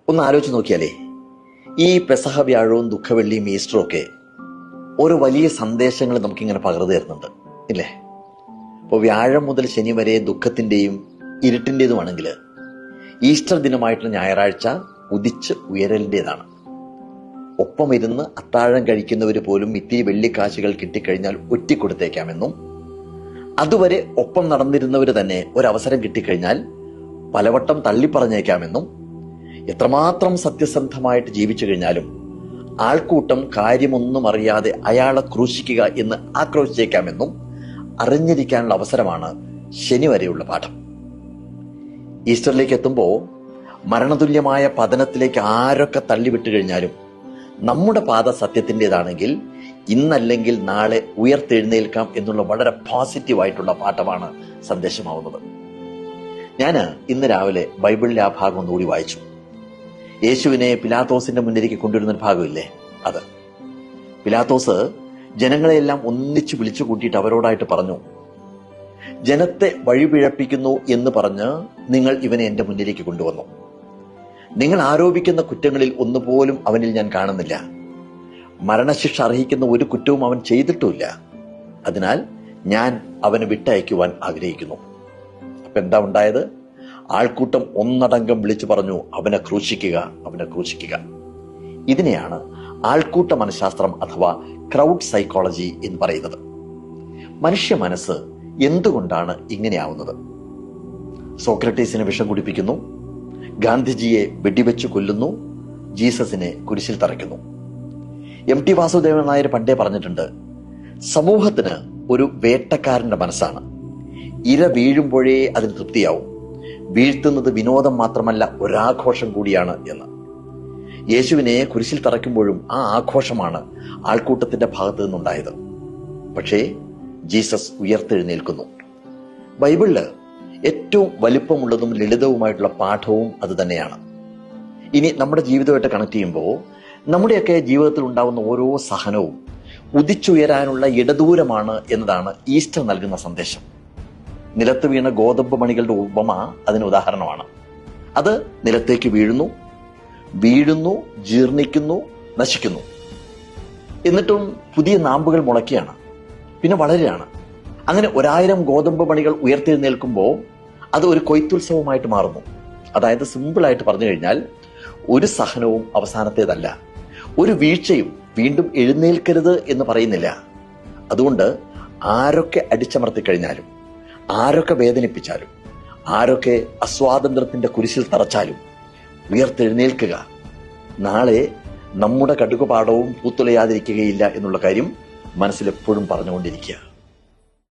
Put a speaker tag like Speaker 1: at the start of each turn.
Speaker 1: ഒന്ന് ആലോചിച്ച് നോക്കിയാലേ, ഈ പെസഹ വ്യാഴവും ദുഃഖവെള്ളിയും ഈസ്റ്ററും ഒക്കെ ഓരോ വലിയ സന്ദേശങ്ങൾ നമുക്കിങ്ങനെ പകർന്നു തരുന്നുണ്ട് ഇല്ലേ? അപ്പോൾ വ്യാഴം മുതൽ ശനി വരെ ദുഃഖത്തിൻ്റെയും ഇരുട്ടിൻ്റെതുമാണെങ്കിൽ ഈസ്റ്റർ ദിനമായിട്ടുള്ള ഞായറാഴ്ച ഉദിച്ച് ഉയരലിൻ്റെതാണ്. ഒപ്പം ഇരുന്ന് അത്താഴം കഴിക്കുന്നവർ പോലും ഇത്തിരി വെള്ളിക്കാശുകൾ കിട്ടിക്കഴിഞ്ഞാൽ ഒറ്റിക്കൊടുത്തേക്കാമെന്നും, അതുവരെ ഒപ്പം നടന്നിരുന്നവർ തന്നെ ഒരവസരം കിട്ടിക്കഴിഞ്ഞാൽ പലവട്ടം തള്ളിപ്പറഞ്ഞേക്കാമെന്നും, എത്രമാത്രം സത്യസന്ധമായിട്ട് ജീവിച്ചു കഴിഞ്ഞാലും ആൾക്കൂട്ടം കാര്യമൊന്നും അറിയാതെ അയാളെ ക്രൂശിക്കുക എന്ന് ആക്രോശിച്ചേക്കാമെന്നും അറിഞ്ഞിരിക്കാനുള്ള അവസരമാണ് ശനി വരെയുള്ള പാഠം. ഈസ്റ്ററിലേക്ക് എത്തുമ്പോൾ മരണതുല്യമായ പതനത്തിലേക്ക് ആരൊക്കെ തള്ളിവിട്ട് കഴിഞ്ഞാലും നമ്മുടെ പാത സത്യത്തിൻ്റെതാണെങ്കിൽ ഇന്നല്ലെങ്കിൽ നാളെ ഉയർത്തെഴുന്നേൽക്കാം എന്നുള്ള വളരെ പോസിറ്റീവായിട്ടുള്ള പാഠമാണ് സന്ദേശമാവുന്നത്. ഞാൻ ഇന്ന് രാവിലെ ബൈബിളിലെ ആ ഭാഗം ഒന്നുകൂടി വായിച്ചു. യേശുവിനെ പിലാത്തോസിന്റെ മുന്നിലേക്ക് കൊണ്ടുവരുന്ന ഭാഗമില്ലേ, അത് പിലാത്തോസ് ജനങ്ങളെയെല്ലാം ഒന്നിച്ചു വിളിച്ചു കൂട്ടിയിട്ട് അവരോടായിട്ട് പറഞ്ഞു, ജനത്തെ വഴിപിഴപ്പിക്കുന്നു എന്ന് പറഞ്ഞ് നിങ്ങൾ ഇവനെ എന്റെ മുന്നിലേക്ക് കൊണ്ടുവന്നു. നിങ്ങൾ ആരോപിക്കുന്ന കുറ്റങ്ങളിൽ ഒന്നുപോലും അവനിൽ ഞാൻ കാണുന്നില്ല. മരണശിക്ഷ അർഹിക്കുന്ന ഒരു കുറ്റവും അവൻ ചെയ്തിട്ടുമില്ല. അതിനാൽ ഞാൻ അവനെ വിട്ടയക്കുവാൻ ആഗ്രഹിക്കുന്നു. അപ്പൊ എന്താ ഉണ്ടായത്? ആൾക്കൂട്ടം ഒന്നടങ്കം വിളിച്ചു പറഞ്ഞു, അവനെ ക്രൂശിക്കുക, അവനെ ക്രൂശിക്കുക. ഇതിനെയാണ് ആൾക്കൂട്ട മനഃശാസ്ത്രം അഥവാ ക്രൗഡ് സൈക്കോളജി എന്ന് പറയുന്നത്. മനുഷ്യ മനസ്സ് എന്തുകൊണ്ടാണ് ഇങ്ങനെയാവുന്നത്? സോക്രട്ടീസിനെ വിഷം കുടിപ്പിക്കുന്നു, ഗാന്ധിജിയെ വെടിവെച്ച് കൊല്ലുന്നു, ജീസസിനെ കുരിശിൽ തറയ്ക്കുന്നു. MT വാസുദേവൻ നായർ പണ്ടേ പറഞ്ഞിട്ടുണ്ട്, സമൂഹത്തിന് ഒരു വേട്ടക്കാരന്റെ മനസ്സാണ്. ഇര വീഴുമ്പോഴേ അതിന് തൃപ്തിയാവും. വീഴ്ത്തുന്നത് വിനോദം മാത്രമല്ല, ഒരാഘോഷം കൂടിയാണ് എന്ന്. യേശുവിനെ കുരിശിൽ തറയ്ക്കുമ്പോഴും ആ ആഘോഷമാണ് ആൾക്കൂട്ടത്തിന്റെ ഭാഗത്ത് നിന്നുണ്ടായത്. പക്ഷേ ജീസസ് ഉയർത്തെഴുന്നേൽക്കുന്നു. ബൈബിളില് ഏറ്റവും വലിപ്പമുള്ളതും ലളിതവുമായിട്ടുള്ള പാഠവും അത് തന്നെയാണ്. ഇനി നമ്മുടെ ജീവിതമായിട്ട് കണക്ട് ചെയ്യുമ്പോൾ നമ്മുടെയൊക്കെ ജീവിതത്തിൽ ഉണ്ടാകുന്ന ഓരോ സഹനവും ഉദിച്ചുയരാനുള്ള ഇടദൂരമാണ് എന്നതാണ് ഈസ്റ്റർ നൽകുന്ന സന്ദേശം. നിലത്ത് വീണ ഗോതമ്പ് മണികളുടെ ഉപമ അതിന് ഉദാഹരണമാണ്. അത് നിലത്തേക്ക് വീഴുന്നു, ജീർണിക്കുന്നു, നശിക്കുന്നു. എന്നിട്ടും പുതിയ നാമ്പുകൾ മുളയ്ക്കുകയാണ്, പിന്നെ വളരുകയാണ്. അങ്ങനെ 1000 ഗോതമ്പ് മണികൾ ഉയർത്തെഴുന്നേൽക്കുമ്പോൾ അത് ഒരു കൊയ്ത്തുത്സവമായിട്ട് മാറുന്നു. അതായത് സിമ്പിളായിട്ട് പറഞ്ഞു കഴിഞ്ഞാൽ, ഒരു സഹനവും അവസാനത്തേതല്ല, ഒരു വീഴ്ചയും വീണ്ടും എഴുന്നേൽക്കരുത് എന്ന് പറയുന്നില്ല. അതുകൊണ്ട് ആരൊക്കെ അടിച്ചമർത്തിക്കഴിഞ്ഞാലും, ആരൊക്കെ വേദനിപ്പിച്ചാലും, ആരൊക്കെ അസ്വാതന്ത്ര്യത്തിന്റെ കുരിശിൽ തറച്ചാലും ഉയർത്തെഴുന്നേൽക്കുക. നാളെ നമ്മുടെ കടുകുപാടവും പൂത്തുലയാതിരിക്കുകയില്ല എന്നുള്ള കാര്യം മനസ്സിലെപ്പോഴും പറഞ്ഞുകൊണ്ടിരിക്കുക.